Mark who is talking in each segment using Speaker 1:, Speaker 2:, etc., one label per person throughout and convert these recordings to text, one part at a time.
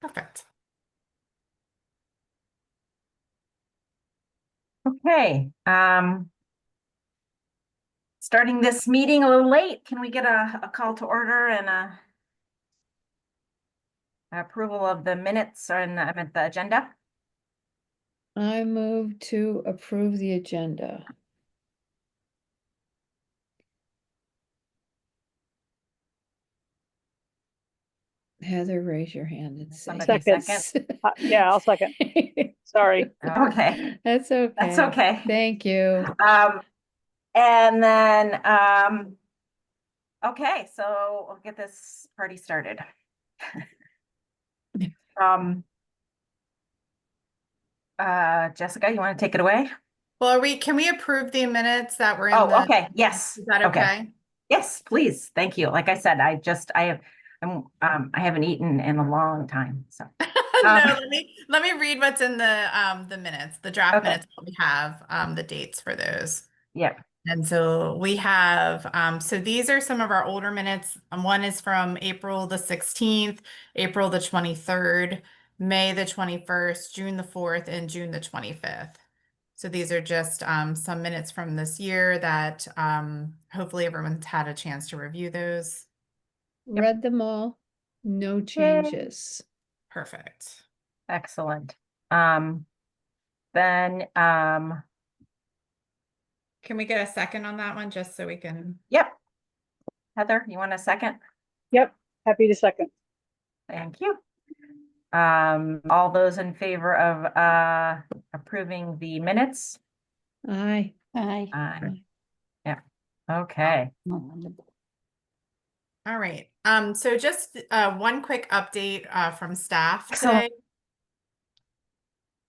Speaker 1: Perfect.
Speaker 2: Okay, starting this meeting a little late, can we get a call to order and approval of the minutes and I meant the agenda?
Speaker 3: I move to approve the agenda. Heather, raise your hand and say.
Speaker 2: Somebody second.
Speaker 4: Yeah, I'll second. Sorry.
Speaker 2: Okay,
Speaker 3: That's okay.
Speaker 2: that's okay.
Speaker 3: Thank you.
Speaker 2: And then, okay, so we'll get this party started. Jessica, you want to take it away?
Speaker 1: Well, can we approve the minutes that were in
Speaker 2: Oh,
Speaker 1: the?
Speaker 2: okay, yes.
Speaker 1: Is that okay?
Speaker 2: Yes, please. Thank you. Like I said, I haven't eaten in a long time, so.
Speaker 1: No, let me read what's in the minutes, the draft
Speaker 2: Okay.
Speaker 1: minutes that we have, the dates for those.
Speaker 2: Yeah.
Speaker 1: And so we have, so these are some of our older minutes. One is from April the 16th, April the 23rd, May the 21st, June the 4th, and June the 25th. So these are just some minutes from this year that hopefully everyone's had a chance to review those.
Speaker 3: Read them all. No changes.
Speaker 1: Perfect.
Speaker 2: Excellent. Then,
Speaker 1: Can we get a second on that one just so we can?
Speaker 2: yep. Heather, you want a second?
Speaker 4: Yep, happy to second.
Speaker 2: Thank you. All those in favor of approving the minutes?
Speaker 3: Aye.
Speaker 2: Aye. Yeah. Okay.
Speaker 1: All right. So just one quick update from staff
Speaker 2: Excellent.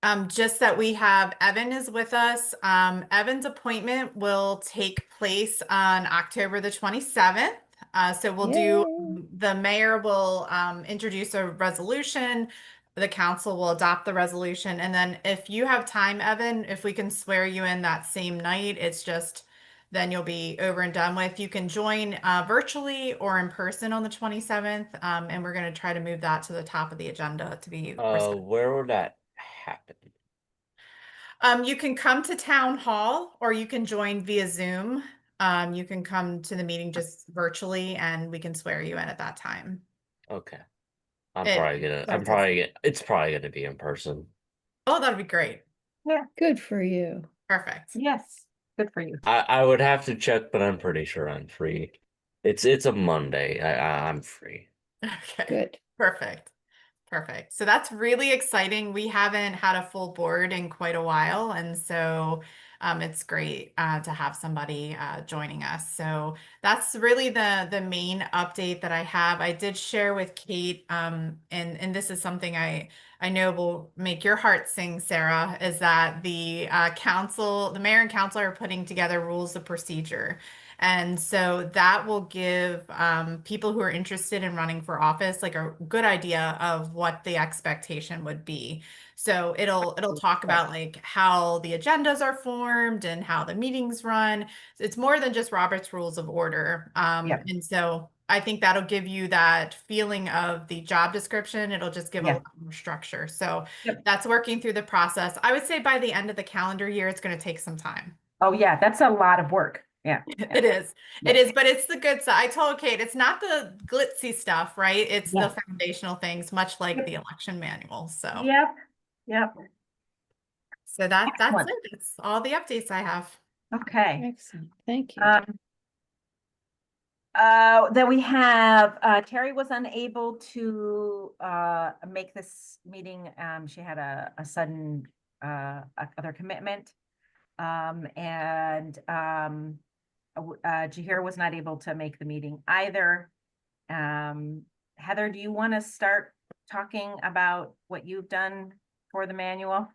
Speaker 1: today. Just that we have Evan is with us. Evan's appointment will take place on October the 27th. So we'll do, the mayor will introduce a resolution. The council will adopt the resolution. And then if you have time, Evan, if we can swear you in that same night, it's just, then you'll be over and done with. You can join virtually or in person on the 27th. And we're going to try to move that to the top of the agenda to be.
Speaker 5: Where will that happen?
Speaker 1: You can come to town hall or you can join via Zoom. You can come to the meeting just virtually and we can swear you in at that time.
Speaker 5: Okay. It's probably gonna be in person.
Speaker 1: Oh, that'd be great.
Speaker 2: Yeah.
Speaker 3: Good for you.
Speaker 1: Perfect.
Speaker 2: Yes. Good for you.
Speaker 5: I would have to check, but I'm pretty sure I'm free. It's a Monday. I'm free.
Speaker 1: Okay.
Speaker 3: Good.
Speaker 1: Perfect. Perfect. So that's really exciting. We haven't had a full board in quite a while, and so it's great to have somebody joining us. So that's really the main update that I have. I did share with Kate, and this is something I know will make your heart sing, Sarah, is that the mayor and council are putting together rules of procedure. And so that will give people who are interested in running for office like a good idea of what the expectation would be. So it'll talk about like how the agendas are formed and how the meetings run. It's more than just Robert's Rules of Order. And so I think that'll give you that feeling of the job description. It'll just give a lot more structure. So that's working through the process. I would say by the end of the calendar year, it's going to take some time.
Speaker 2: Oh, yeah, that's a lot of work. Yeah.
Speaker 1: It is. It is, but it's the good side. I told Kate, it's not the glitzy stuff, right? It's the foundational things, much like the election manual. So
Speaker 2: Yep.
Speaker 1: So that's it. It's all the updates I have.
Speaker 2: Okay.
Speaker 3: Excellent. Thank you.
Speaker 2: Then we have Terry was unable to make this meeting. She had a sudden other commitment. Jahir was not able to make the meeting either. Heather, do you want to start talking about what you've done for the manual?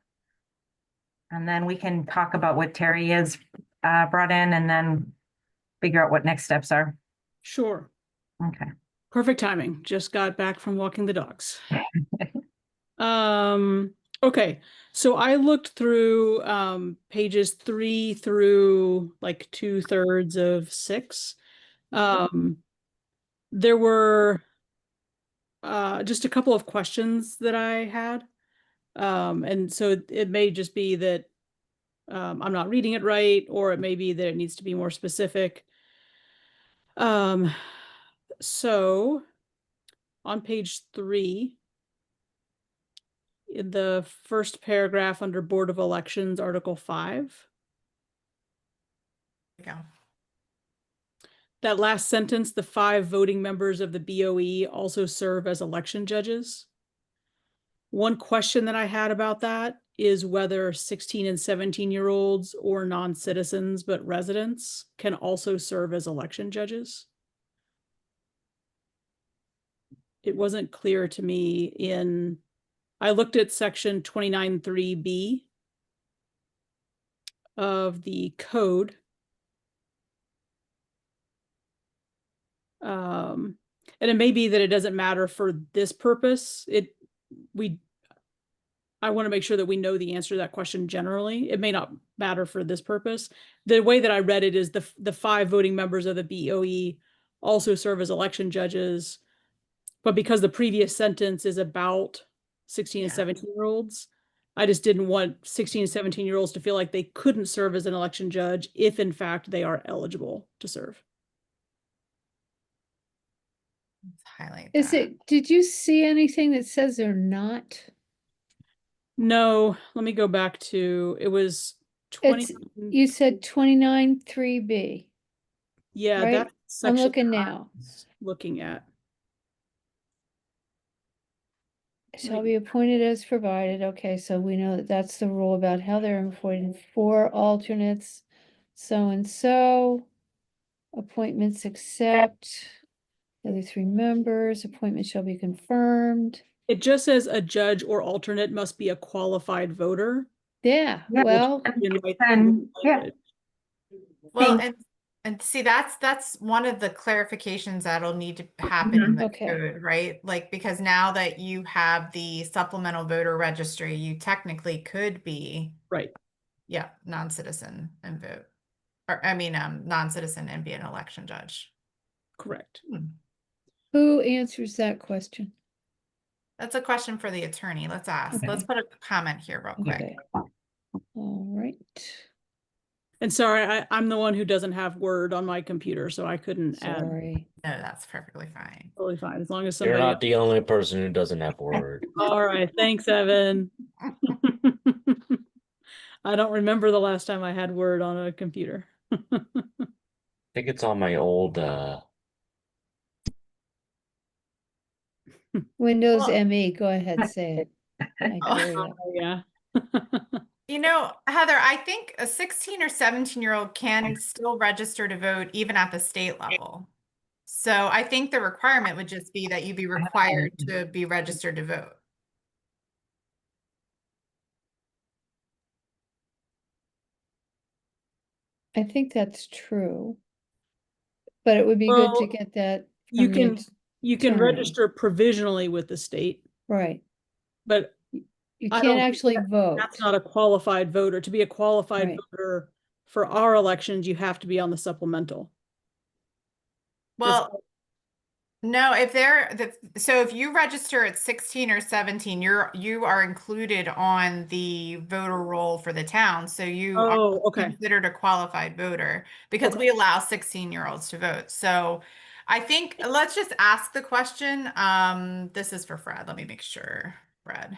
Speaker 2: And then we can talk about what Terry has brought in and then figure out what next steps are.
Speaker 6: Sure.
Speaker 2: Okay.
Speaker 6: Perfect timing. Just got back from walking the dogs. Okay. So I looked through pages 3 through like 2/3 of 6. There were just a couple of questions that I had. And so it may just be that I'm not reading it right, or it may be that it needs to be more specific. So on page 3, in the first paragraph under Board of Elections, Article 5,
Speaker 1: There you go.
Speaker 6: that last sentence, the 5 voting members of the BOE also serve as election judges. One question that I had about that is whether 16 and 17-year-olds or non-citizens but residents can also serve as election judges. It wasn't clear to me I looked at section 29.3b of the code. And it may be that it doesn't matter for this purpose. I want to make sure that we know the answer to that question generally. It may not matter for this purpose. The way that I read it is the 5 voting members of the BOE also serve as election judges, but because the previous sentence is about 16 and
Speaker 1: Yeah.
Speaker 6: 17-year-olds, I just didn't want 16 and 17-year-olds to feel like they couldn't serve as an election judge if in fact they are eligible to serve.
Speaker 1: Let's highlight
Speaker 3: Is
Speaker 1: that.
Speaker 3: it, did you see anything that says they're not?
Speaker 6: No, let me go back to, it was 20.
Speaker 3: You said 29.3b.
Speaker 6: Yeah,
Speaker 3: right?
Speaker 6: that's
Speaker 3: I'm
Speaker 6: section
Speaker 3: looking
Speaker 6: I
Speaker 3: now.
Speaker 6: was looking at.
Speaker 3: Shall be appointed as provided. Okay, so we know that that's the rule about how they're appointed. 4 alternates, so and so. Appointments accept. The other 3 members, appointment shall be confirmed.
Speaker 6: It just says a judge or alternate must be a qualified voter.
Speaker 3: Yeah,
Speaker 2: Yeah.
Speaker 3: well,
Speaker 2: Yeah.
Speaker 1: Well,
Speaker 2: Thanks.
Speaker 1: and see, that's one of the clarifications that'll need to happen in the
Speaker 3: Okay.
Speaker 1: code, right? Like, because now that you have the supplemental voter registry, you technically could be,
Speaker 6: Right.
Speaker 1: yeah, non-citizen and vote. Or, I mean, non-citizen and be an election judge.
Speaker 6: Correct.
Speaker 3: who answers that question?
Speaker 1: That's a question for the attorney. Let's ask. Let's
Speaker 3: Okay.
Speaker 1: put a comment here real quick.
Speaker 3: Okay. All right.
Speaker 6: And sorry, I'm the one who doesn't have Word on my computer, so I couldn't add.
Speaker 3: Sorry.
Speaker 1: No, that's perfectly fine.
Speaker 6: Totally fine, as long as
Speaker 5: You're
Speaker 6: somebody.
Speaker 5: not the only person who doesn't have Word.
Speaker 6: All right, thanks, Evan. I don't remember the last time I had Word on a computer.
Speaker 5: I think it's on my old
Speaker 3: Windows
Speaker 1: Well-
Speaker 3: ME, go ahead, say it. I dare you.
Speaker 6: Oh, yeah.
Speaker 1: You know, Heather, I think a 16 or 17-year-old can still register to vote even at the state level. So I think the requirement would just be that you be required to be registered to vote.
Speaker 3: I think that's true. But it would be good to
Speaker 6: Well,
Speaker 3: get that
Speaker 6: You
Speaker 3: from
Speaker 6: can
Speaker 3: the,
Speaker 6: you can
Speaker 3: attorney.
Speaker 6: register provisionally with the state,
Speaker 3: right.
Speaker 6: but
Speaker 3: You
Speaker 6: I
Speaker 3: can't
Speaker 6: don't think
Speaker 3: actually vote.
Speaker 6: that's not a qualified voter. To be a qualified
Speaker 3: Right.
Speaker 6: voter for our elections, you have to be on the supplemental.
Speaker 1: Well, no, so if you register at 16 or 17, you are included on the voter roll for the town. So you are
Speaker 6: Oh, okay.
Speaker 1: considered a qualified voter because we allow 16-year-olds to vote. So I think let's just ask the question. This is for Fred. Let me make sure, Fred.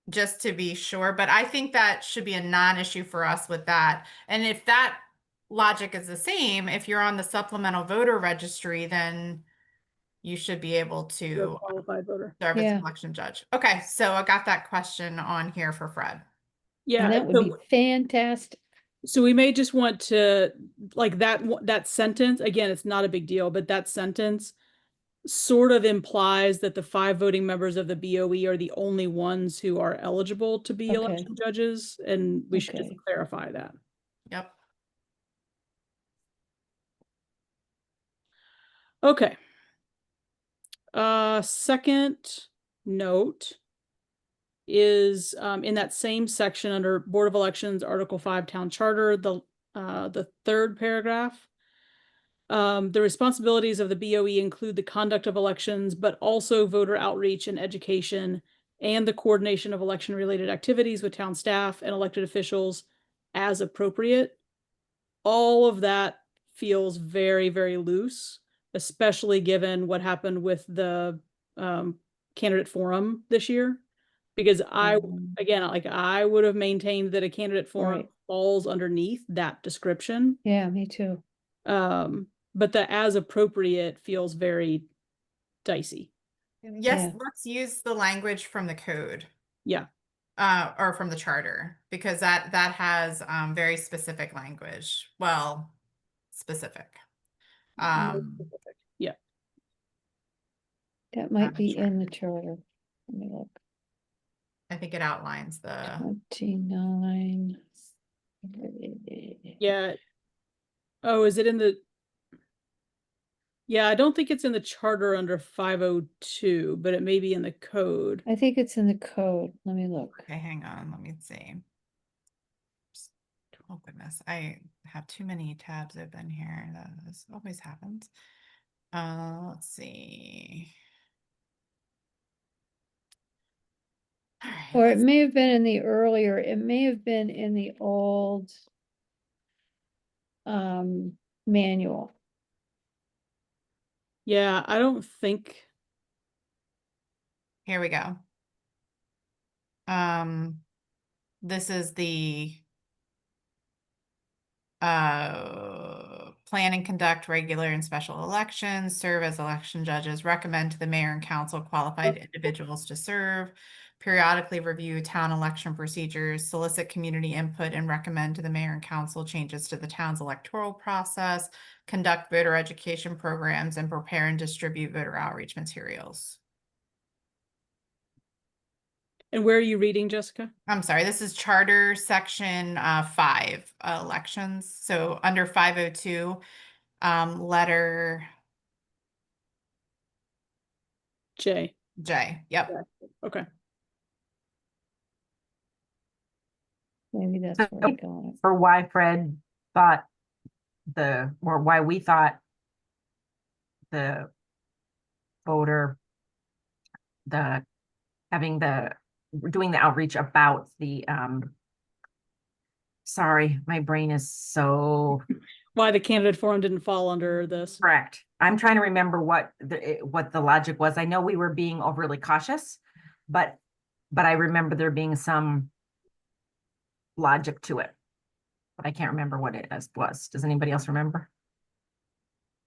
Speaker 1: Just to be sure, but I think that should be a non-issue for us with that. And if that logic is the same, if you're on the supplemental voter registry, then you should be able
Speaker 6: You're a
Speaker 1: to
Speaker 6: qualified voter.
Speaker 1: serve as
Speaker 3: Yeah.
Speaker 1: an election judge. Okay, so I got that question on here for Fred.
Speaker 6: Yeah,
Speaker 3: And that would be fantastic.
Speaker 6: so we may just want to like that sentence again. It's not a big deal, but that sentence sort of implies that the 5 voting members of the BOE are the only ones who are eligible to be
Speaker 3: Okay.
Speaker 6: election judges, and we should just
Speaker 3: Okay.
Speaker 6: clarify that.
Speaker 1: Yep.
Speaker 6: Okay. Second note is in that same section under Board of Elections, Article 5, Town Charter, the 3rd paragraph. The responsibilities of the BOE include the conduct of elections, but also voter outreach and education, and the coordination of election-related activities with town staff and elected officials as appropriate. All of that feels very, very loose, especially given what happened with the candidate forum this year. Because again, like I would have maintained that a candidate forum
Speaker 3: Right.
Speaker 6: falls underneath that description.
Speaker 3: Yeah, me too.
Speaker 6: But the as appropriate feels very dicey.
Speaker 1: Yes,
Speaker 3: Yeah.
Speaker 1: let's use the language from the code.
Speaker 6: Yeah.
Speaker 1: Or from the charter, because that has very specific language. Well, specific.
Speaker 6: Yeah.
Speaker 3: That might be
Speaker 1: Sure.
Speaker 3: in the charter. Let me look.
Speaker 1: I think it outlines the
Speaker 3: 29.
Speaker 6: Yeah. Oh, is it in the? Yeah, I don't think it's in the charter under 502, but it may be in the code.
Speaker 3: I think it's in the code. Let me look.
Speaker 1: Okay, hang on, let me see. Oh goodness, I have too many tabs open here. This always happens. Let's see. All right,
Speaker 3: Or it may have been in the earlier, it may have been in the old manual.
Speaker 6: Yeah, I don't think.
Speaker 1: here we go. This is the plan and conduct regular and special elections, serve as election judges, recommend to the mayor and council qualified individuals to serve, periodically review town election procedures, solicit community input, and recommend to the mayor and council changes to the town's electoral process, conduct voter education programs, and prepare and distribute voter outreach materials.
Speaker 6: And where are you reading, Jessica?
Speaker 1: I'm sorry, this is charter section 5, elections. So under 502, letter
Speaker 6: J.
Speaker 1: J. Yep.
Speaker 6: Okay.
Speaker 3: Maybe that's
Speaker 2: So-
Speaker 3: where I got it.
Speaker 2: For why Fred thought or why we thought the voter, doing the outreach about the, sorry, my brain is so
Speaker 6: Why the candidate forum didn't fall under this.
Speaker 2: correct. I'm trying to remember what the logic was. I know we were being overly cautious, but I remember there being some logic to it. But I can't remember what it was. Does anybody else remember?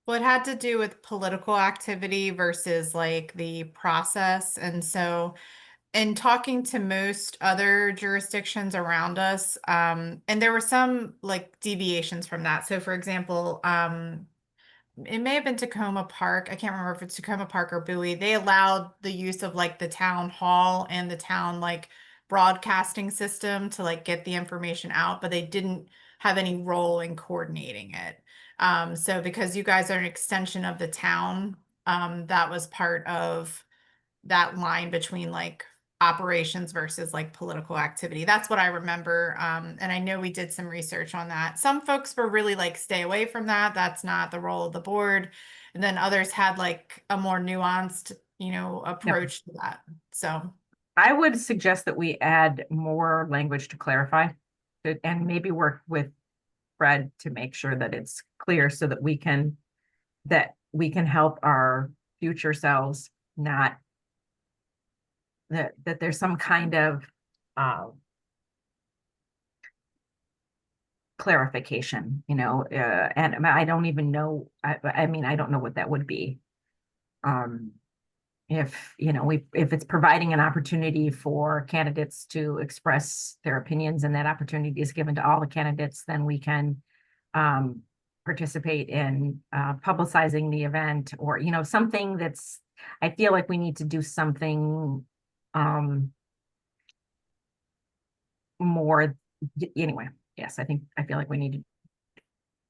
Speaker 1: Well, it had to do with political activity versus like the process. And so in talking to most other jurisdictions around us, and there were some like deviations from that. So for example, it may have been Tacoma Park. I can't remember if it's Tacoma Park or Bowie. They allowed the use of like the town hall and the town like broadcasting system to like get the information out, but they didn't have any role in coordinating it. So because you guys are an extension of the town, that was part of that line between like operations versus like political activity. That's what I remember. And I know we did some research on that. Some folks were really like, stay away from that. That's not the role of the board. And then others had like a more nuanced, approach to that. So
Speaker 2: I would suggest that we add more language to clarify and maybe work with Fred to make sure that it's clear so that we can help our future selves, not that there's some kind of clarification, and I don't even know, I mean, I don't know what that would be. If, if it's providing an opportunity for candidates to express their opinions and that opportunity is given to all the candidates, then we can participate in publicizing the event or, something that's, I feel like we need to do something more, anyway, yes, I feel like we need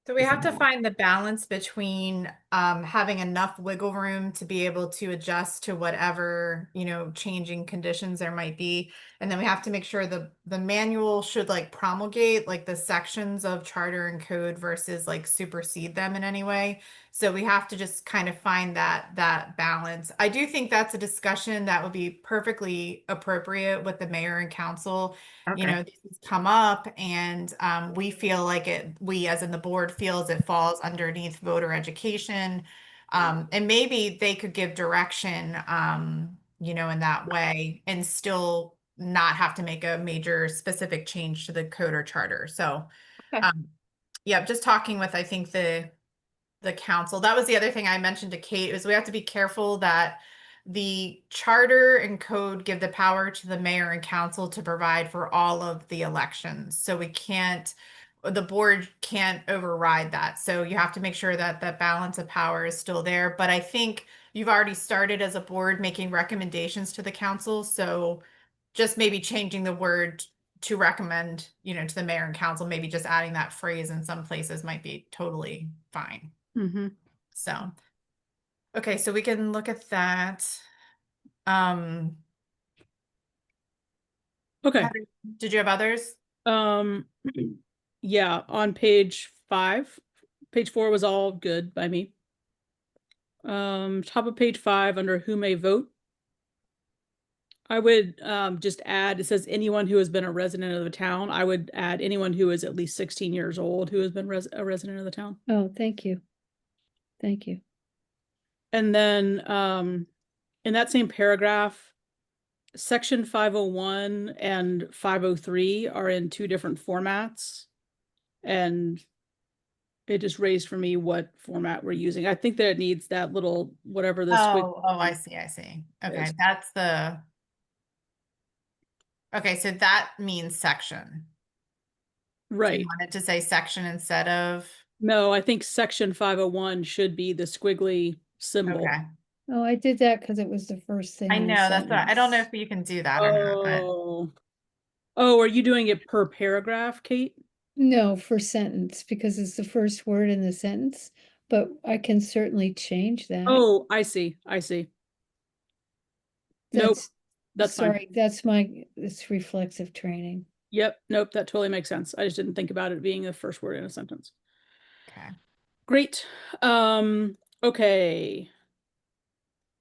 Speaker 2: to.
Speaker 1: we have to find the balance between having enough wiggle room to be able to adjust to whatever, changing conditions there might be. And then we have to make sure the manual should like promulgate like the sections of charter and code versus like supersede them in any way. So we have to just kind of find that balance. I do think that's a discussion that would be perfectly appropriate with the mayor and council.
Speaker 2: Okay.
Speaker 1: This has come up and we feel like we as in the board feels it falls underneath voter education. And maybe they could give direction, in that way and still not have to make a major specific change to the code or charter. So,
Speaker 2: Okay.
Speaker 1: yeah, just talking with, I think the council. That was the other thing I mentioned to Kate is we have to be careful that the charter and code give the power to the mayor and council to provide for all of the elections. So the board can't override that. So you have to make sure that that balance of power is still there. But I think you've already started as a board making recommendations to the council. So just maybe changing the word to recommend, to the mayor and council, maybe just adding that phrase in some places might be totally fine.
Speaker 6: Mm-hmm.
Speaker 1: So, okay, so we can look at that. Um,
Speaker 6: Okay.
Speaker 1: Heather, did you have others?
Speaker 6: Um, yeah, on page 5, page 4 was all good by me. Top of page 5 under who may vote. I would just add, it says anyone who has been a resident of the town. I would add anyone who is at least 16 years old who has been a resident of the town.
Speaker 3: Oh, thank you. Thank you.
Speaker 6: And then in that same paragraph, section 501 and 503 are in 2 different formats. And it just raised for me what format we're using. I think that it needs that little, whatever this.
Speaker 1: Oh, I see. Okay, okay, so that means section. Do you
Speaker 6: Right.
Speaker 1: want it to say section instead of?
Speaker 6: No, I think section 501 should be the squiggly symbol.
Speaker 1: Okay.
Speaker 3: Oh, I did that because it was the first thing
Speaker 1: I
Speaker 3: in the
Speaker 1: know, that's what, I don't know
Speaker 3: sentence.
Speaker 1: if you can do that or not, but
Speaker 6: Oh, are you doing it per paragraph, Kate?
Speaker 3: No, for sentence, because it's the first word in the sentence, but I can certainly change that.
Speaker 6: Oh, I see. Nope, that's fine.
Speaker 3: Sorry, it's reflexive training.
Speaker 6: Yep, nope, that totally makes sense. I just didn't think about it being the first word in a sentence.
Speaker 1: okay.
Speaker 6: Great. Okay.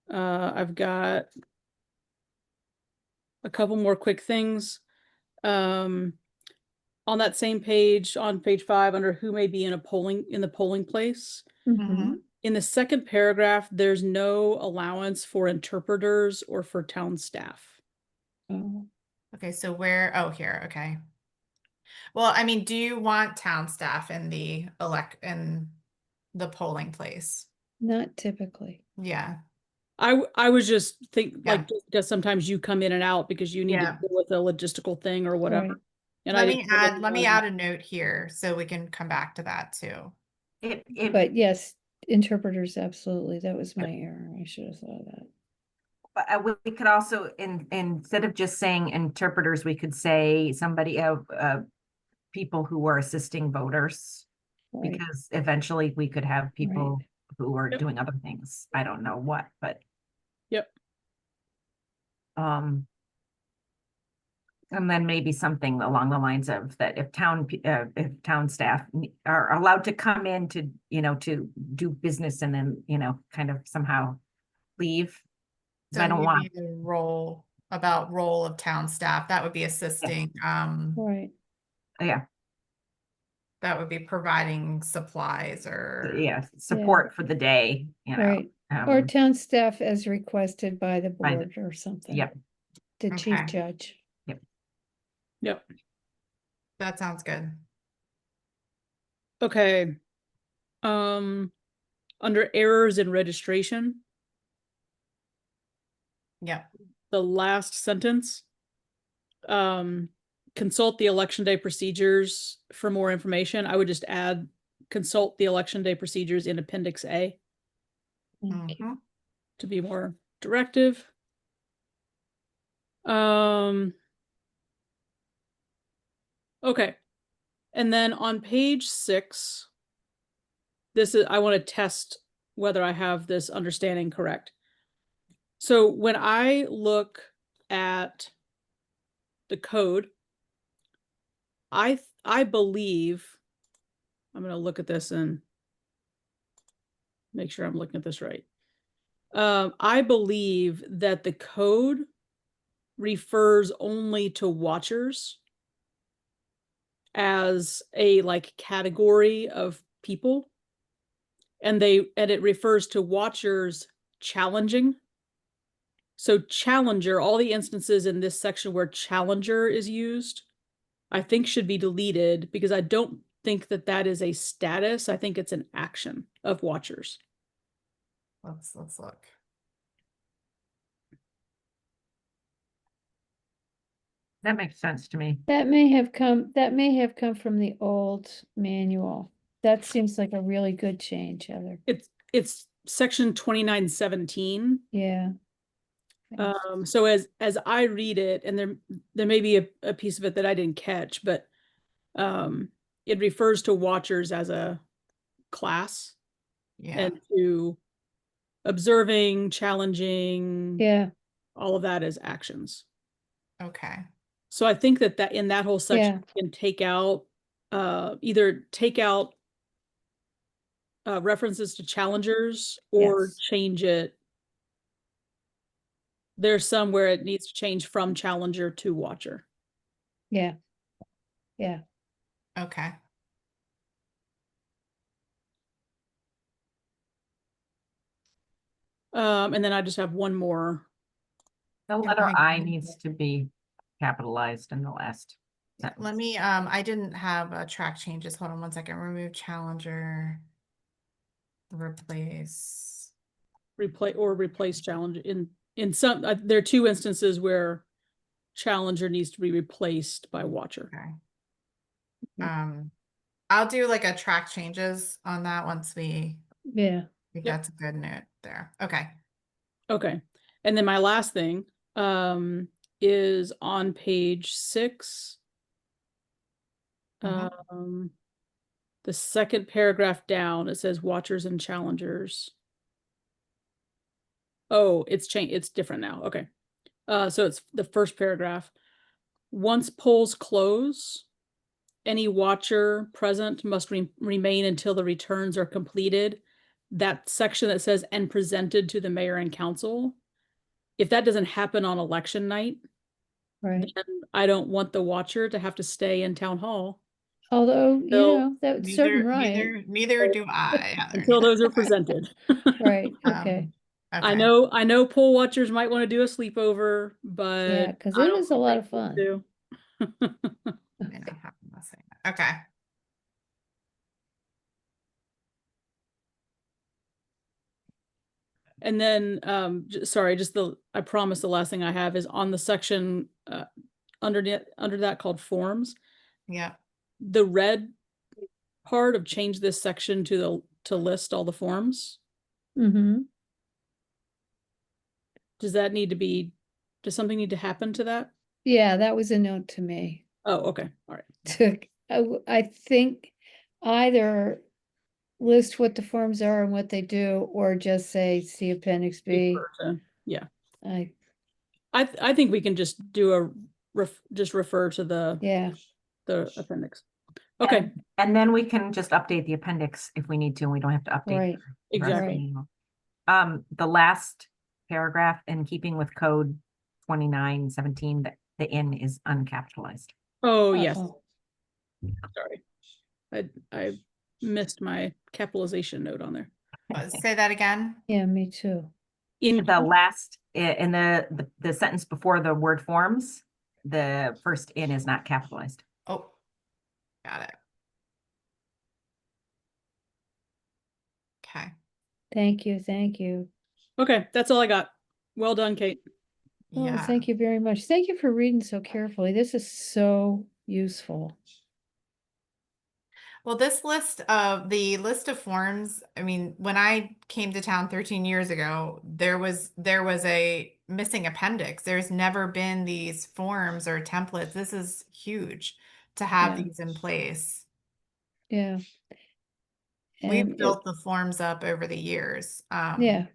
Speaker 6: I've got a couple more quick things. On that same page, on page 5, under who may be in the polling place.
Speaker 1: Mhm.
Speaker 6: In the second paragraph, there's no allowance for interpreters or for town staff.
Speaker 3: Oh,
Speaker 1: Okay, so here, okay. Well, I mean, do you want town staff in the polling place?
Speaker 3: not typically.
Speaker 1: Yeah.
Speaker 6: I was just
Speaker 1: Yeah.
Speaker 6: like, because sometimes you come in and out because you need to
Speaker 1: Yeah.
Speaker 6: deal with a logistical thing or whatever.
Speaker 3: Right.
Speaker 6: And
Speaker 1: Let
Speaker 6: I
Speaker 1: me
Speaker 6: didn't
Speaker 1: let me add a note here so we can come back to that too.
Speaker 3: But yes, interpreters, absolutely. That was my error. I should have thought of that.
Speaker 2: But we could also, instead of just saying interpreters, we could say somebody of people who are assisting voters.
Speaker 3: Right.
Speaker 2: Because eventually we could have people
Speaker 3: Right.
Speaker 2: who are
Speaker 6: Yep.
Speaker 2: doing other things. I don't know what, but
Speaker 6: Yep.
Speaker 2: and then maybe something along the lines of that if town staff are allowed to come in to, to do business and then, kind of somehow leave.
Speaker 1: So
Speaker 2: I don't want,
Speaker 1: maybe the role of town staff, that would be assisting,
Speaker 3: Right.
Speaker 2: yeah,
Speaker 1: that would be providing supplies or.
Speaker 2: yeah, support for the day,
Speaker 3: Right. Or
Speaker 2: um,
Speaker 3: town staff as requested by the
Speaker 2: By the-
Speaker 3: board or something.
Speaker 2: Yep.
Speaker 3: The chief
Speaker 1: Okay.
Speaker 3: judge.
Speaker 6: Yep.
Speaker 1: That sounds good.
Speaker 6: Okay. Under errors in registration,
Speaker 1: Yep.
Speaker 6: the last sentence, consult the election day procedures for more information. I would just add consult the election day procedures in Appendix A
Speaker 3: Thank you.
Speaker 1: Mhm.
Speaker 6: to be more directive. Okay. And then on page 6, I want to test whether I have this understanding correct. So when I look at the code, I believe, I'm going to look at this and make sure I'm looking at this right. I believe that the code refers only to watchers as a like category of people, and it refers to watchers challenging. So challenger, all the instances in this section where challenger is used, I think should be deleted, because I don't think that that is a status. I think it's an action of watchers.
Speaker 1: Let's look.
Speaker 2: That makes sense to me.
Speaker 3: That may have come from the old manual. That seems like a really good change, Heather.
Speaker 6: It's section 2917.
Speaker 3: Yeah.
Speaker 6: So as I read it, and there may be a piece of it that I didn't catch, but it refers to watchers as a class,
Speaker 1: Yeah.
Speaker 6: and to observing, challenging,
Speaker 3: Yeah,
Speaker 6: all of that as actions.
Speaker 1: Okay.
Speaker 6: So I think that in that whole section, you can take out either take out references to challengers, or
Speaker 3: Yes.
Speaker 6: change it. There's some where it needs to change from challenger to watcher.
Speaker 3: yeah, yeah.
Speaker 1: Okay.
Speaker 6: And then I just have one more.
Speaker 2: The
Speaker 1: If
Speaker 2: letter
Speaker 1: I
Speaker 2: I
Speaker 1: can-
Speaker 2: needs to be capitalized in the last
Speaker 1: Let
Speaker 2: sentence.
Speaker 1: me, I didn't have track changes. Hold on one second. Remove challenger. Replace.
Speaker 6: Replace challenger in some, there are two instances where challenger needs to be replaced by watcher.
Speaker 1: Okay.
Speaker 3: Mhm.
Speaker 1: I'll do like a track changes on that once we,
Speaker 3: Yeah.
Speaker 1: I think
Speaker 6: Yep.
Speaker 1: that's a good note there. Okay.
Speaker 6: Okay. And then my last thing is on page 6.
Speaker 1: Mhm.
Speaker 6: The second paragraph down, it says watchers and challengers. Oh, it's changed. It's different now. Okay. So it's the first paragraph. Once polls close, any watcher present must remain until the returns are completed. That section that says and presented to the mayor and council, if that doesn't happen on election night,
Speaker 3: Right.
Speaker 6: then I don't want the watcher to have to stay in town hall
Speaker 3: Although, you
Speaker 6: So,
Speaker 3: know, that's certain right.
Speaker 1: Neither do I, Heather.
Speaker 6: until those are presented.
Speaker 3: Right, okay.
Speaker 6: I
Speaker 1: Okay.
Speaker 6: know poll watchers might want to do a sleepover, but
Speaker 3: Yeah, because
Speaker 6: I
Speaker 3: it
Speaker 6: don't
Speaker 3: is a lot of
Speaker 6: think
Speaker 3: fun.
Speaker 6: they do.
Speaker 1: May not happen the same. Okay.
Speaker 6: And then, sorry, I promise the last thing I have is on the section under that called forms.
Speaker 1: Yeah.
Speaker 6: The red part of change this section to list all the forms.
Speaker 3: Mm-hmm.
Speaker 6: Does something need to happen to that?
Speaker 3: Yeah, that was a note to me.
Speaker 6: Oh, okay, all right.
Speaker 3: I think either list what the forms are and what they do, or just say, see Appendix B.
Speaker 6: Yeah,
Speaker 3: I,
Speaker 6: I think we can just do just refer to
Speaker 3: yeah,
Speaker 6: the appendix. Okay,
Speaker 2: And then we can just update the appendix if we need to, and we don't have to update.
Speaker 3: right.
Speaker 2: the rest of the
Speaker 6: exactly.
Speaker 2: manual. The last paragraph, in keeping with code 2917, the in is uncapitalized.
Speaker 6: Oh, yes,
Speaker 3: Uh-oh.
Speaker 6: sorry. I missed my capitalization note on there.
Speaker 1: Say that again.
Speaker 3: Yeah, me too.
Speaker 6: In
Speaker 2: The last, in the sentence before the word forms, the first in is not capitalized.
Speaker 1: Oh, got it. Okay.
Speaker 3: Thank you, thank you.
Speaker 6: Okay, that's all I got. Well done, Kate.
Speaker 3: Oh,
Speaker 1: Yeah.
Speaker 3: thank you very much. Thank you for reading so carefully. This is so useful.
Speaker 1: Well, the list of forms, I mean, when I came to town 13 years ago, there was a missing appendix. There's never been these forms or templates. This is huge to have
Speaker 3: Yeah.
Speaker 1: these in place.
Speaker 3: Yeah.
Speaker 1: We've
Speaker 3: And
Speaker 1: built the forms up over the years.
Speaker 3: yeah.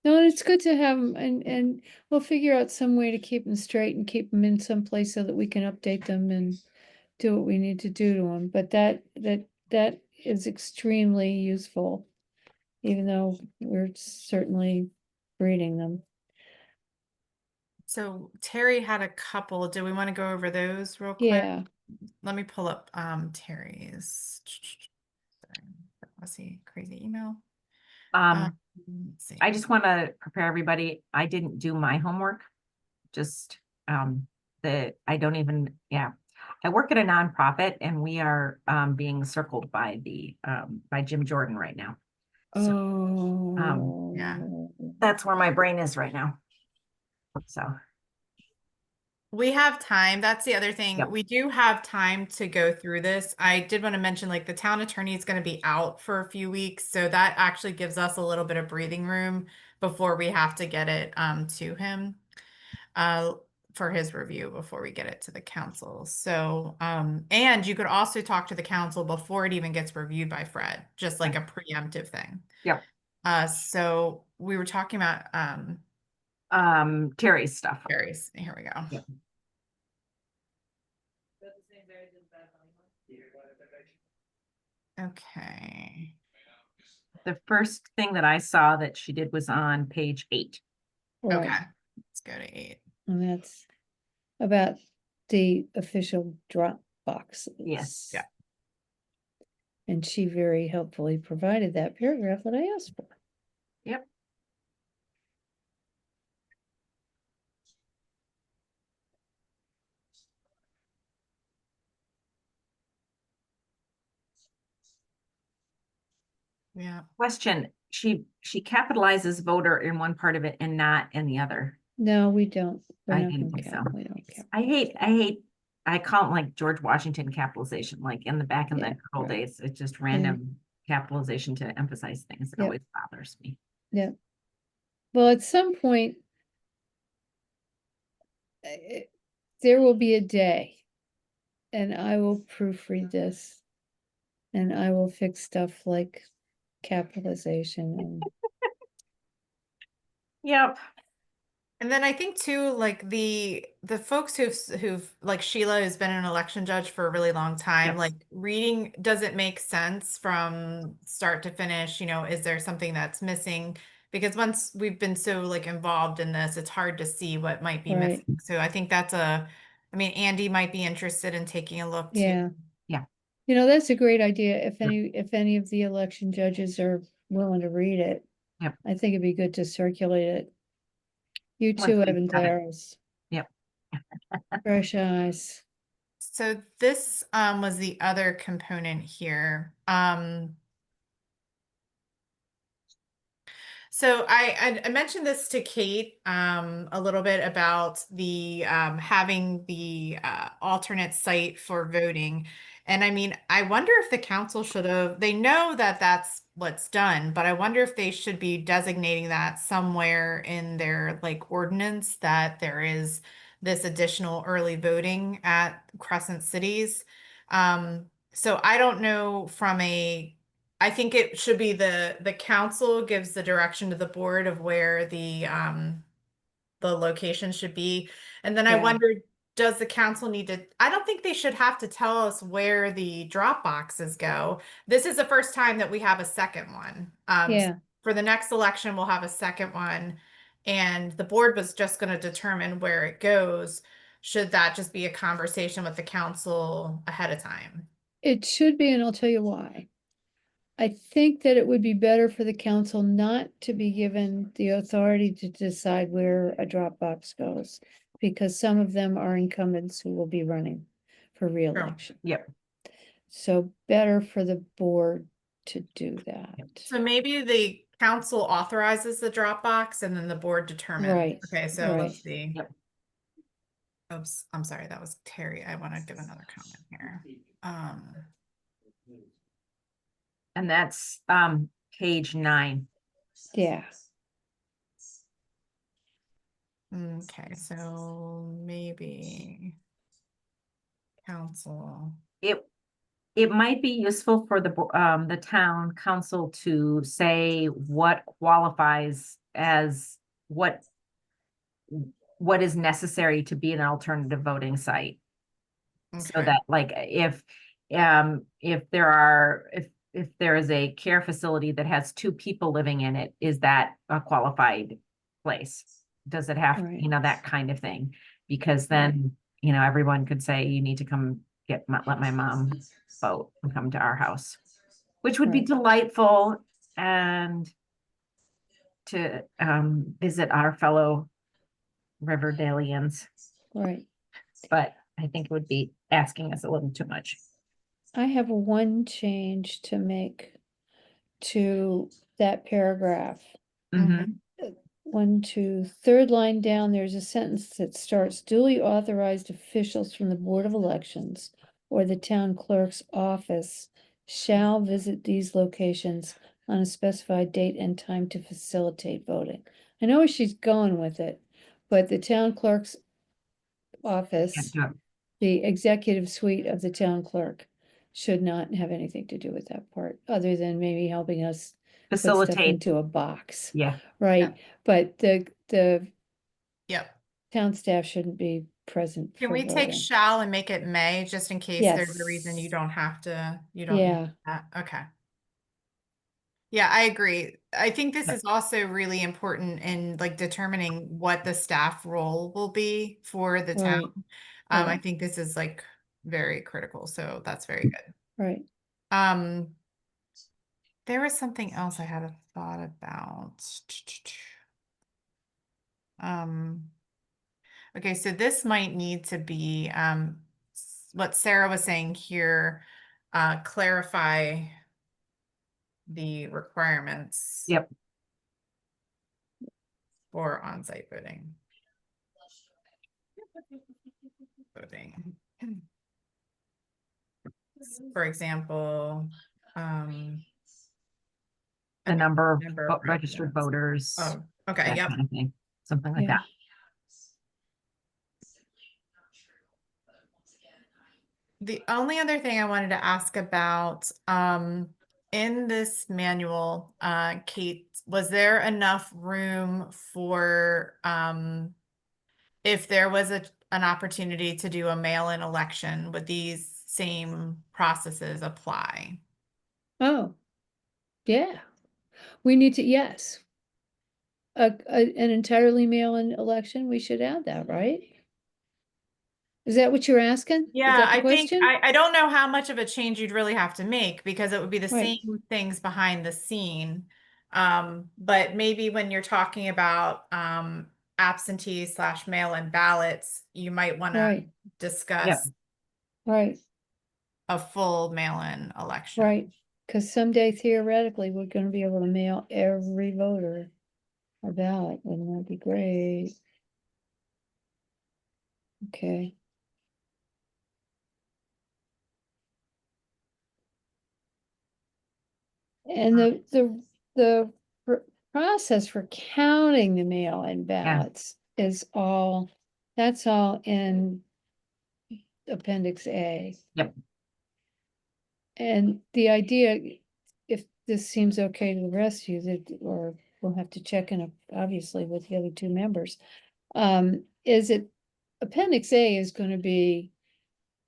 Speaker 3: No, and it's good to have them, and we'll figure out some way to keep them straight and keep them in some place so that we can update them and do what we need to do to them. But that is extremely useful, even though we're certainly breeding them.
Speaker 1: So Terry had a couple. Do we want to go over those real quick?
Speaker 3: Yeah,
Speaker 1: Let me pull up Terry's. Sorry, let's see, crazy email. Let's see.
Speaker 2: I just want to prepare everybody. I didn't do my homework. Just, I don't even, yeah. I work at a nonprofit and we are, being circled by by Jim Jordan right now. So
Speaker 1: Yeah.
Speaker 2: that's where my brain is right now. So,
Speaker 1: We have time. That's the other thing.
Speaker 2: Yep.
Speaker 1: We do have time to go through this. I did want to mention, like, the town attorney is going to be out for a few weeks, so that actually gives us a little bit of breathing room before we have to get it to him uh, for his review before we get it to the council. So, and you could also talk to the council before it even gets reviewed by Fred, just like a preemptive thing.
Speaker 2: yep.
Speaker 1: So we were talking about
Speaker 2: Terry's stuff.
Speaker 1: Terry's. Here we go.
Speaker 2: Yep.
Speaker 1: Okay.
Speaker 2: The first thing that I saw that she did was on page 8.
Speaker 3: right.
Speaker 1: Okay. Let's go to 8.
Speaker 3: And that's about the official drop boxes.
Speaker 2: Yes.
Speaker 1: Yeah.
Speaker 3: And she very helpfully provided that paragraph that I asked for.
Speaker 2: Yep.
Speaker 1: Yeah.
Speaker 2: Question, she capitalizes voter in one part of it and not in the other.
Speaker 3: No, we don't. We're
Speaker 2: I
Speaker 3: not
Speaker 2: didn't
Speaker 3: gonna
Speaker 2: think
Speaker 3: count.
Speaker 2: so.
Speaker 3: We don't count.
Speaker 2: I call it like George Washington capitalization, like in the back in
Speaker 3: Yeah,
Speaker 2: the good old
Speaker 3: right.
Speaker 2: days, it's just random capitalization to emphasize things. It
Speaker 3: Yep.
Speaker 2: always bothers me.
Speaker 3: Yeah. Well, at some point, there will be a day, and I will proofread this, and I will fix stuff like capitalization
Speaker 2: Yep.
Speaker 1: And then I think too, like the folks who've like Sheila has been an election judge for a really long time,
Speaker 2: Yep.
Speaker 1: like reading, does it make sense from start to finish? You know, is there something that's missing? Because once we've been so like involved in this, it's hard to see what might be
Speaker 3: Right.
Speaker 1: missing. So I think I mean, Andy might be interested in taking a look
Speaker 3: Yeah.
Speaker 1: too.
Speaker 2: Yeah.
Speaker 3: You know, that's a great idea. If any of the election judges are willing to read it.
Speaker 2: Yep.
Speaker 3: I think it'd be good to circulate it. You
Speaker 2: Once
Speaker 3: too,
Speaker 2: we've
Speaker 3: Evan
Speaker 2: done it.
Speaker 3: Darrows.
Speaker 2: Yep.
Speaker 3: Fresh eyes.
Speaker 1: So this was the other component here. So I mentioned this to Kate a little bit about the having the alternate site for voting. And I mean, I wonder if the council should have, they know that that's what's done, but I wonder if they should be designating that somewhere in their like ordinance that there is this additional early voting at Crescent Cities. So I don't know from I think it should be the council gives the direction to the board of where the location should be. And then I
Speaker 3: Yeah.
Speaker 1: wondered, does the council need to, I don't think they should have to tell us where the drop boxes go. This is the first time that we have a second one.
Speaker 3: Yeah.
Speaker 1: For the next election, we'll have a second one. And the board was just going to determine where it goes. Should that just be a conversation with the council ahead of time?
Speaker 3: It should be, and I'll tell you why. I think that it would be better for the council not to be given the authority to decide where a drop box goes. Because some of them are incumbents who will be running for reelection.
Speaker 2: Yep.
Speaker 3: So better for the board to do that.
Speaker 1: So maybe the council authorizes the Dropbox and then the board determines.
Speaker 3: Right,
Speaker 1: Okay, so
Speaker 3: right.
Speaker 1: let's see.
Speaker 2: Yep.
Speaker 1: Oops, I'm sorry, that was Terry. I want to give another comment here.
Speaker 2: And that's page 9.
Speaker 3: Yeah.
Speaker 1: Okay, so maybe council.
Speaker 2: it might be useful for the town council to say what qualifies as what is necessary to be an alternative voting site. So
Speaker 1: Okay.
Speaker 2: that like if there is a care facility that has 2 people living in it, is that a qualified place? Does it have,
Speaker 3: Right.
Speaker 2: that kind of thing? Because
Speaker 3: Right.
Speaker 2: then, everyone could say, you need to come let my mom vote and come to our house, which would be
Speaker 3: Right.
Speaker 2: delightful, and to visit our fellow Riverdalians,
Speaker 3: Right.
Speaker 2: but I think it would be asking us a little too much.
Speaker 3: I have one change to make to that paragraph.
Speaker 2: Mhm.
Speaker 3: One, two, third line down, there's a sentence that starts duly authorized officials from the Board of Elections or the town clerk's office shall visit these locations on a specified date and time to facilitate voting. I know where she's going with it, but the town clerk's office,
Speaker 2: Can't do it.
Speaker 3: the executive suite of the town clerk, should not have anything to do with that part, other than maybe helping us put stuff
Speaker 2: Facilitate,
Speaker 3: into a box.
Speaker 2: yeah,
Speaker 3: Right, but the
Speaker 1: Yep.
Speaker 3: town staff shouldn't be present
Speaker 1: Can
Speaker 3: for
Speaker 1: we take
Speaker 3: voting.
Speaker 1: shall and make it may, just in case there's a reason you
Speaker 3: Yes.
Speaker 1: don't have to, you don't need
Speaker 3: Yeah,
Speaker 1: that? Okay. Yeah, I agree. I think this
Speaker 2: Yeah.
Speaker 1: is also really important in like determining what the staff role will be for the town.
Speaker 3: right,
Speaker 1: I
Speaker 3: right,
Speaker 1: think this is like very critical, so that's very good.
Speaker 3: right.
Speaker 1: Um, there was something else I had a thought about. Okay, so this might need to be what Sarah was saying here, clarify the requirements
Speaker 2: yep.
Speaker 1: for on-site voting. Voting. For example,
Speaker 2: The number of
Speaker 1: number of
Speaker 2: registered
Speaker 1: residents.
Speaker 2: voters,
Speaker 1: Oh, okay,
Speaker 2: that
Speaker 1: yep.
Speaker 2: kind of thing, something like
Speaker 3: Yeah.
Speaker 2: that.
Speaker 1: The only other thing I wanted to ask about, in this manual, Kate, was there enough room for, if there was an opportunity to do a mail-in election, would these same processes apply?
Speaker 3: Oh, yeah. We need to, yes. An entirely mail-in election, we should add that, right? Is that what you're asking? Is
Speaker 1: Yeah,
Speaker 3: that the
Speaker 1: I think
Speaker 3: question?
Speaker 1: I don't know how much of a change you'd really have to make because it would be the
Speaker 3: Right.
Speaker 1: same things behind the scene. But maybe when you're talking about absentee slash mail-in ballots, you might want to
Speaker 3: Right,
Speaker 2: Yep,
Speaker 1: discuss
Speaker 3: right,
Speaker 1: a full mail-in election.
Speaker 3: right. Because someday theoretically, we're gonna be able to mail every voter a ballot, wouldn't that be great? Okay. And the process for counting the mail-in ballots is all, that's all in Appendix A.
Speaker 2: yep,
Speaker 3: And the idea, if this seems okay to the rest of you, that, or we'll have to check in, obviously, with the other 2 members. Is it, Appendix A is gonna be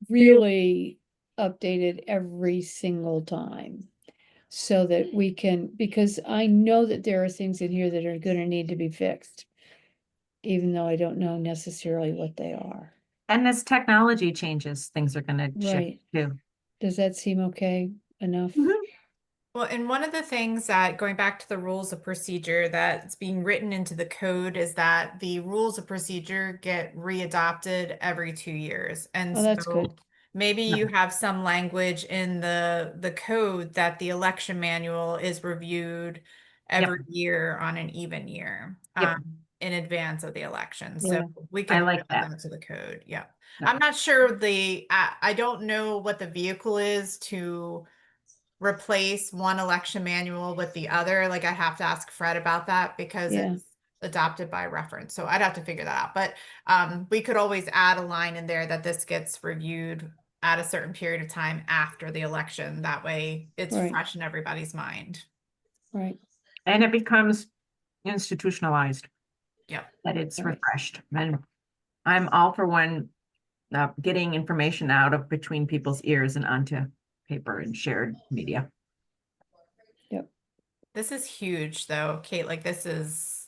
Speaker 3: really updated every single time. So that we can, because I know that there are things in here that are gonna need to be fixed. Even though I don't know necessarily what they are.
Speaker 2: and as technology changes, things are gonna shift
Speaker 3: Right.
Speaker 2: too.
Speaker 3: Does that seem okay enough?
Speaker 1: Well, and one of the things that, going back to the rules of procedure that's being written into the code, is that the rules of procedure get readopted every 2 years. And
Speaker 3: Oh, that's
Speaker 1: so
Speaker 3: good.
Speaker 1: maybe
Speaker 2: Yep.
Speaker 1: you have some language in the code that the election manual is reviewed every year on an even year,
Speaker 2: Yep.
Speaker 1: in advance of the election.
Speaker 3: Yeah.
Speaker 1: So we
Speaker 2: I
Speaker 1: can
Speaker 2: like
Speaker 1: add
Speaker 2: that.
Speaker 1: that to the code. Yeah.
Speaker 2: Yep.
Speaker 1: I'm not sure I don't know what the vehicle is to replace one election manual with the other. Like I have to ask Fred about that because
Speaker 3: Yeah.
Speaker 1: it's adopted by reference. So I'd have to figure that out. But we could always add a line in there that this gets reviewed at a certain period of time after the election. That way it's
Speaker 3: Right.
Speaker 1: fresh in everybody's mind.
Speaker 3: Right,
Speaker 2: And it becomes institutionalized,
Speaker 1: Yep.
Speaker 2: that it's
Speaker 3: Right.
Speaker 2: refreshed. And I'm all for one, getting information out of between people's ears and onto paper and shared media.
Speaker 1: This is huge though, Kate, like this is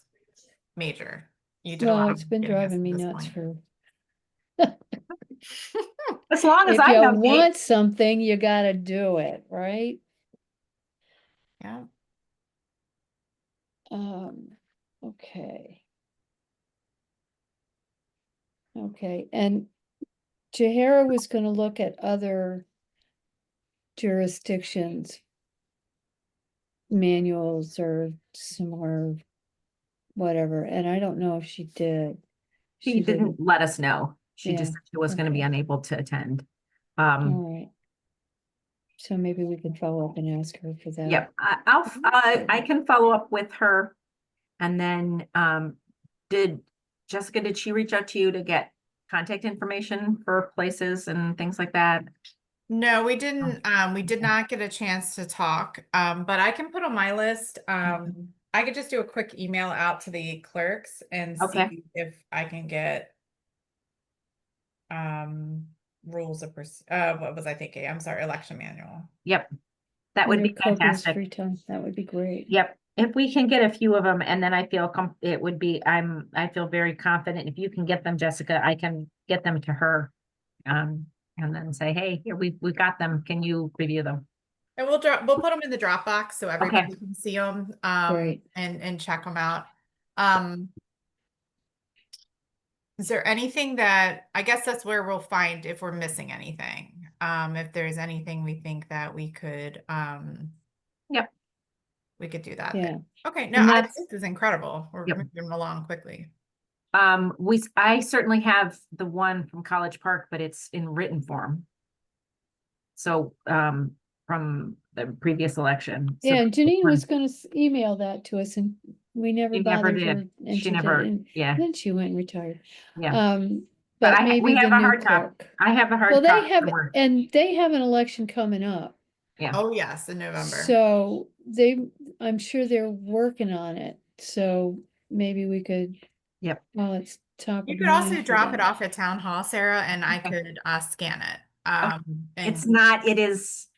Speaker 1: major. You did a
Speaker 3: well,
Speaker 1: lot
Speaker 3: it's been
Speaker 1: getting us
Speaker 3: driving
Speaker 1: to
Speaker 3: me
Speaker 1: this
Speaker 3: nuts
Speaker 1: point.
Speaker 3: for,
Speaker 2: As long as
Speaker 3: if
Speaker 2: I
Speaker 3: you
Speaker 2: know, Kate,
Speaker 3: want something, you gotta do it, right?
Speaker 1: Yeah.
Speaker 3: Okay. Okay, and Jahara was gonna look at other jurisdictions manuals or similar whatever, and I don't know if she did.
Speaker 2: she didn't let us know. She just
Speaker 3: Yeah,
Speaker 2: said she was going to be
Speaker 3: okay.
Speaker 2: unable to attend.
Speaker 3: All right. So maybe we can follow up and ask her for that.
Speaker 2: Yep, I can follow up with her. And then, did Jessica, did she reach out to you to get contact information for places and things like that?
Speaker 1: No, we didn't. We did not get a chance to talk. But I can put on my list. I could just do a quick email out to the clerks and
Speaker 2: Okay.
Speaker 1: see if I can get rules of what was I thinking? I'm sorry, election manual.
Speaker 2: Yep, that would
Speaker 3: In your
Speaker 2: be
Speaker 3: copious
Speaker 2: fantastic.
Speaker 3: free time, that would be great.
Speaker 2: Yep, if we can get a few of them, and then I feel it would be, I feel very confident. If you can get them, Jessica, I can get them to her. And then say, hey, here, we got them. Can you review them?
Speaker 1: And we'll put them in the Dropbox so everybody can see them
Speaker 3: Great.
Speaker 1: and check them out. Is there anything that I guess that's where we'll find if we're missing anything? If there's anything we think that we could
Speaker 2: Yep.
Speaker 1: we could do that
Speaker 3: Yeah.
Speaker 1: then. Okay, no,
Speaker 2: And that's-
Speaker 1: this is incredible. We're
Speaker 2: Yep.
Speaker 1: moving along quickly.
Speaker 2: I certainly have the one from College Park, but it's in written form. So, from the previous election. So
Speaker 3: Yeah, and Janine
Speaker 2: when-
Speaker 3: was gonna email that to us and we never
Speaker 2: She never
Speaker 3: bothered her.
Speaker 2: did.
Speaker 3: And
Speaker 2: She never,
Speaker 3: didn't.
Speaker 2: yeah,
Speaker 3: Then she went and retired.
Speaker 2: yeah.
Speaker 3: But
Speaker 2: we
Speaker 3: maybe
Speaker 2: have
Speaker 3: the
Speaker 2: a
Speaker 3: new
Speaker 2: hard copy.
Speaker 3: clerk.
Speaker 2: I have a hard
Speaker 3: Well,
Speaker 2: copy. somewhere.
Speaker 3: they have an election coming up.
Speaker 2: Yeah.
Speaker 1: Oh yes, in November.
Speaker 3: So I'm sure they're working on it. So maybe we could.
Speaker 2: Yep.
Speaker 3: Well, it's top
Speaker 1: You
Speaker 3: of
Speaker 1: could also
Speaker 3: mind for
Speaker 1: drop it
Speaker 3: them.
Speaker 1: off at Town Hall, Sarah, and I
Speaker 2: Okay.
Speaker 1: could scan it.
Speaker 2: It's
Speaker 1: And
Speaker 2: not, it is,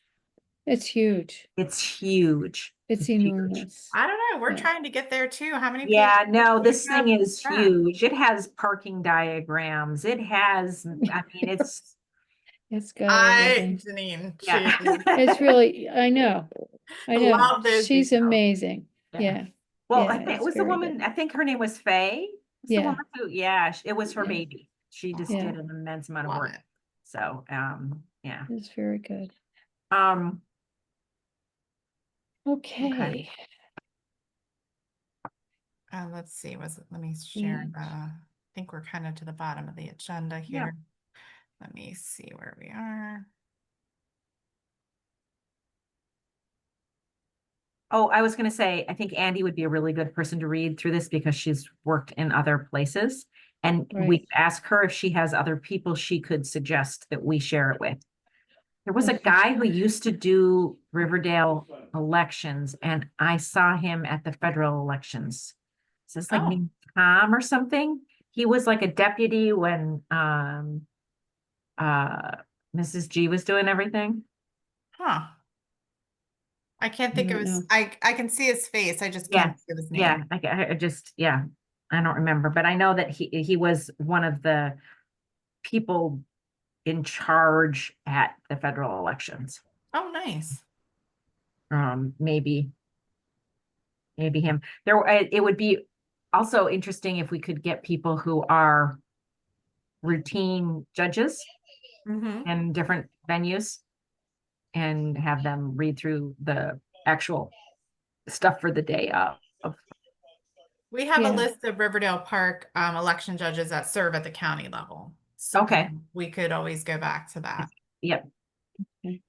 Speaker 3: It's huge.
Speaker 2: it's huge.
Speaker 3: It's
Speaker 2: huge.
Speaker 3: enormous.
Speaker 1: I don't know. We're
Speaker 3: Yeah.
Speaker 1: trying to get there too. How many
Speaker 2: Yeah,
Speaker 1: pages
Speaker 2: no,
Speaker 1: do you
Speaker 2: this
Speaker 1: have
Speaker 2: thing is
Speaker 1: for that?
Speaker 2: huge. It has parking diagrams. It has, I mean, it's,
Speaker 3: It's got everything.
Speaker 1: Janine,
Speaker 2: yeah.
Speaker 3: It's really, I know.
Speaker 1: Love those
Speaker 3: She's
Speaker 1: details.
Speaker 3: amazing.
Speaker 2: Yeah.
Speaker 3: Yeah.
Speaker 2: Well,
Speaker 3: Yeah,
Speaker 2: I think it
Speaker 3: it's
Speaker 2: was the
Speaker 3: very
Speaker 2: woman,
Speaker 3: good.
Speaker 2: I think her name was Faye. It's the
Speaker 3: Yeah.
Speaker 2: woman who, yeah, it was her
Speaker 3: Yeah.
Speaker 2: baby. She just
Speaker 3: Yeah.
Speaker 2: did an immense amount of
Speaker 1: Love
Speaker 2: work.
Speaker 1: it.
Speaker 2: So, yeah.
Speaker 3: It's very good.
Speaker 2: Um,
Speaker 3: Okay.
Speaker 1: Let's see. Let me share
Speaker 3: Yeah.
Speaker 1: I think we're kind of to the bottom of the agenda here. Let me see where we are.
Speaker 2: oh, I was gonna say, I think Andy would be a really good person to read through this because she's worked in other places. And we
Speaker 3: Right.
Speaker 2: could ask her if she has other people she could suggest that we share it with. There was a
Speaker 3: Okay.
Speaker 2: guy who used to do Riverdale elections, and I saw him at the federal elections. Is this like
Speaker 1: Oh.
Speaker 2: named Tom or something? He was like a deputy when Mrs. G was doing everything.
Speaker 1: Huh. I can't think of
Speaker 3: don't
Speaker 1: his,
Speaker 3: know.
Speaker 1: I can see his face. I just
Speaker 2: Yeah,
Speaker 1: can't think of his name.
Speaker 2: Yeah, I just, yeah, I don't remember, but I know that he was one of the people in charge at the federal elections.
Speaker 1: Oh, nice.
Speaker 2: Maybe him. It would be also interesting if we could get people who are routine judges
Speaker 1: Mm-hmm.
Speaker 2: in different venues and have them read through the actual stuff for the day of.
Speaker 1: We have
Speaker 3: Yeah.
Speaker 1: a list of Riverdale Park election judges that serve at the county level. So
Speaker 2: Okay.
Speaker 1: we could always go back to that.
Speaker 2: Yep.
Speaker 3: Okay.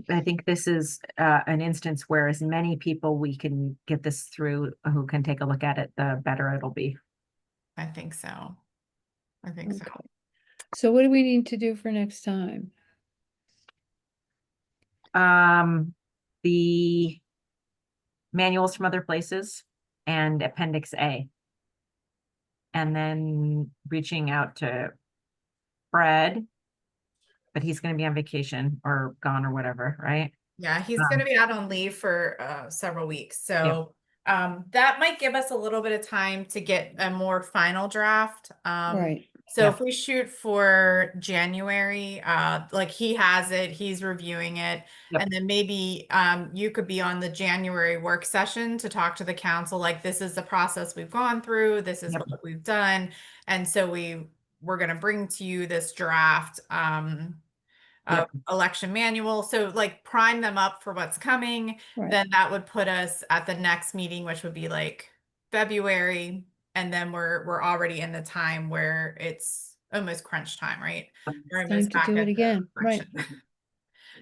Speaker 2: I think this is an instance where as many people we can get this through who can take a look at it, the better it'll be.
Speaker 1: I think so. I think so.
Speaker 3: Okay. So what do we need to do for next time?
Speaker 2: The manuals from other places and Appendix A. And then reaching out to Fred, but he's gonna be on vacation or gone or whatever, right?
Speaker 1: Yeah, he's going to be out on leave for several weeks. So that might give us a little bit of time to get a more final draft.
Speaker 3: Right,
Speaker 1: So
Speaker 2: Yep.
Speaker 1: if we shoot for January, like he has it, he's reviewing it,
Speaker 2: Yep.
Speaker 1: and then maybe you could be on the January work session to talk to the council, like this is the process we've gone through, this is
Speaker 2: Yep.
Speaker 1: what we've done, and so we're going to bring to you this draft
Speaker 2: Yep.
Speaker 1: election manual. So like prime them up for what's coming.
Speaker 3: right.
Speaker 1: Then that would put us at the next meeting, which would be like February. And then we're already in the time where it's almost crunch time, right? We're
Speaker 3: Time
Speaker 1: almost
Speaker 3: to
Speaker 1: back
Speaker 3: do
Speaker 1: at
Speaker 3: it
Speaker 1: the
Speaker 3: again, right.
Speaker 1: election.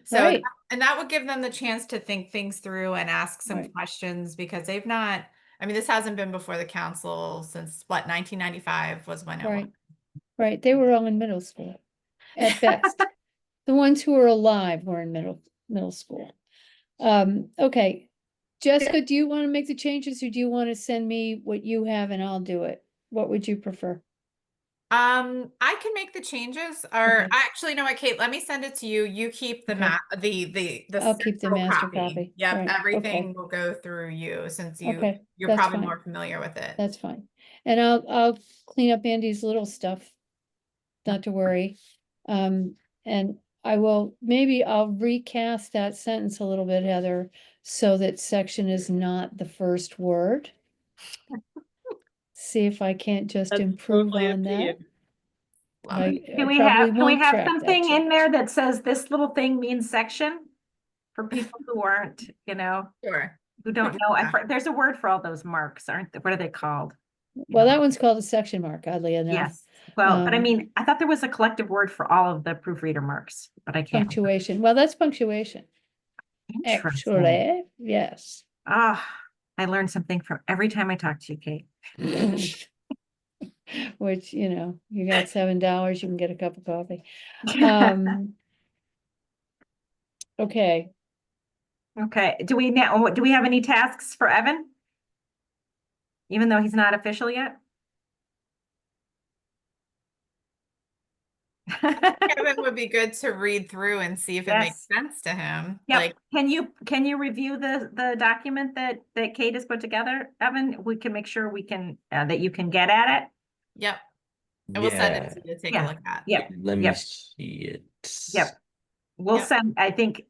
Speaker 1: So
Speaker 3: Right.
Speaker 1: and that would give them the chance to think things through and ask some
Speaker 3: Right.
Speaker 1: questions because they've not, I mean, this hasn't been before the council since what, 1995 was when it was.
Speaker 3: Right, right. They were all in middle school at best. The ones who were alive were in middle school. Okay. Jessica, do you want to make the changes or do you want to send me what you have and I'll do it? What would you prefer?
Speaker 1: I can make the changes, or
Speaker 3: Okay.
Speaker 1: actually, no, Kate, let me send it to you. You keep the
Speaker 3: Okay.
Speaker 1: map, the
Speaker 3: I'll keep the
Speaker 1: central
Speaker 3: master copy.
Speaker 1: Yep,
Speaker 3: Right,
Speaker 1: everything
Speaker 3: okay.
Speaker 1: will go through you since
Speaker 3: Okay,
Speaker 1: you're
Speaker 3: that's
Speaker 1: probably
Speaker 3: fine.
Speaker 1: more familiar with it.
Speaker 3: That's fine. And I'll clean up Andy's little stuff. Not to worry. And maybe I'll recast that sentence a little bit, Heather, so that section is not the first word. See if I can't just
Speaker 6: That's
Speaker 3: improve
Speaker 6: totally up
Speaker 3: on
Speaker 6: to
Speaker 3: that.
Speaker 6: you.
Speaker 1: Love it.
Speaker 2: Can we
Speaker 3: probably
Speaker 2: have, can we
Speaker 3: won't
Speaker 2: have
Speaker 3: track that
Speaker 2: something in
Speaker 3: change.
Speaker 2: there that says this little thing means section? For people who aren't,
Speaker 1: Sure.
Speaker 2: who don't know, there's a word for all those marks, aren't there? What are they called?
Speaker 3: Well, that one's called a section mark, oddly enough.
Speaker 2: Yes, well, but I
Speaker 3: Um,
Speaker 2: mean, I thought there was a collective word for all of the proofreader marks, but I can't.
Speaker 3: Punctuation. Well, that's punctuation.
Speaker 2: Interesting.
Speaker 3: Actually, yes.
Speaker 2: Ah, I learned something from every time I talk to you, Kate.
Speaker 3: Which, you got $7, you can get a cup of coffee. Okay,
Speaker 2: Okay, do we have any tasks for Evan? Even though he's not official yet?
Speaker 1: Kevin would be good to read through and see if it makes
Speaker 2: Yes.
Speaker 1: sense to him.
Speaker 2: Yep.
Speaker 1: Like,
Speaker 2: Can you review the document that Kate has put together, Evan? We can make sure we can that you can get at it.
Speaker 1: yep. I will send it
Speaker 5: Yeah,
Speaker 1: to you to take
Speaker 2: Yeah.
Speaker 1: a look at.
Speaker 2: Yep.
Speaker 5: let me
Speaker 2: Yep.
Speaker 5: see it.
Speaker 2: Yep. We'll
Speaker 1: Yep.
Speaker 2: send, I think,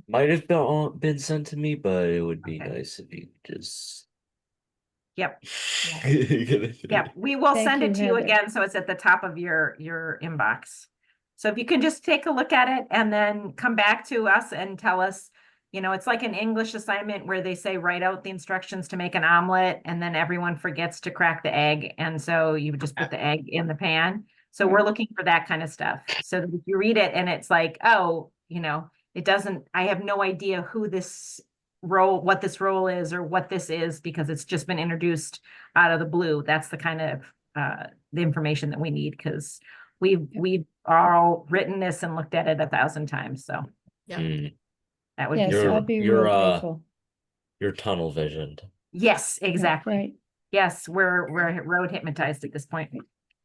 Speaker 5: Might have been sent to me, but it would be
Speaker 2: Okay.
Speaker 5: nice if you just.
Speaker 2: Yep.
Speaker 5: Yep.
Speaker 2: Yep, we will
Speaker 3: Thank
Speaker 2: send
Speaker 3: you,
Speaker 2: it to you
Speaker 3: Heather.
Speaker 2: again, so it's at the top of your inbox. So if you can just take a look at it and then come back to us and tell us, it's like an English assignment where they say, write out the instructions to make an omelet, and then everyone forgets to crack the egg, and so you just put the egg in the pan. So we're looking for that kind of stuff. So that if you read it and it's like, oh, it doesn't, I have no idea who this role, what this role is, or what this is, because it's just been introduced out of the blue. That's the kind of the information that we need, because we've all written this and looked at it 1,000 times. So
Speaker 1: Yep.
Speaker 2: that would
Speaker 3: Yes,
Speaker 2: be
Speaker 3: I'll be real grateful.
Speaker 5: You're tunnel visioned.
Speaker 2: yes, exactly.
Speaker 3: Right,
Speaker 2: Yes, we're road hypnotized at this point.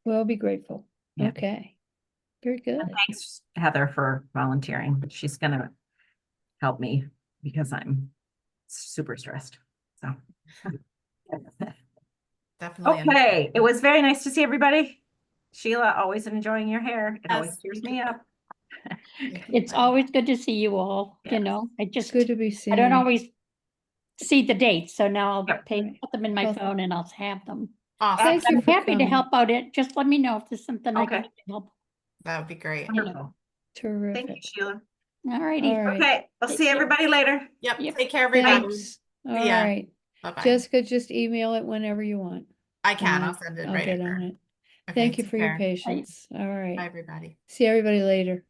Speaker 3: we'll be grateful.
Speaker 2: Yeah.
Speaker 3: Okay, very good.
Speaker 2: And thanks, Heather, for volunteering. She's gonna help me because I'm super stressed. So
Speaker 1: Definitely.
Speaker 2: okay, it was very nice to see everybody. Sheila, always enjoying your hair. It always
Speaker 1: Yes,
Speaker 2: cheers
Speaker 1: thank
Speaker 2: me
Speaker 1: you.
Speaker 2: up.
Speaker 7: It's always good to see you all,
Speaker 2: Yes.
Speaker 7: I
Speaker 3: It's
Speaker 7: just,
Speaker 3: good to be seen.
Speaker 7: I don't always see the dates, so now I'll
Speaker 2: Yep.
Speaker 3: Right.
Speaker 7: put them in my
Speaker 3: Well,
Speaker 7: phone and I'll have them.
Speaker 1: Awesome.
Speaker 3: Thank you
Speaker 7: I'm
Speaker 3: for
Speaker 7: happy to
Speaker 3: coming.
Speaker 7: help out it. Just let me know if there's something I can
Speaker 2: Okay.
Speaker 7: do to help.
Speaker 1: That would be great.
Speaker 2: Wonderful. Thank you,
Speaker 3: Terrific.
Speaker 2: Sheila.
Speaker 7: All righty.
Speaker 3: All right.
Speaker 2: Okay, I'll
Speaker 7: Take
Speaker 2: see
Speaker 7: care.
Speaker 2: everybody later.
Speaker 1: Yep.
Speaker 7: Yep.
Speaker 1: Take care, everybody.
Speaker 3: Thanks. All
Speaker 1: See ya.
Speaker 3: right.
Speaker 1: Bye-bye.
Speaker 3: Jessica, just email it whenever you want.
Speaker 1: I can.
Speaker 3: and
Speaker 1: I'll send it
Speaker 3: I'll
Speaker 1: right
Speaker 3: get
Speaker 1: after.
Speaker 3: on it.
Speaker 1: Okay,
Speaker 3: Thank you
Speaker 1: take
Speaker 3: for your
Speaker 1: care.
Speaker 3: patience. All
Speaker 1: Bye,
Speaker 3: right.
Speaker 1: everybody.
Speaker 3: See everybody later.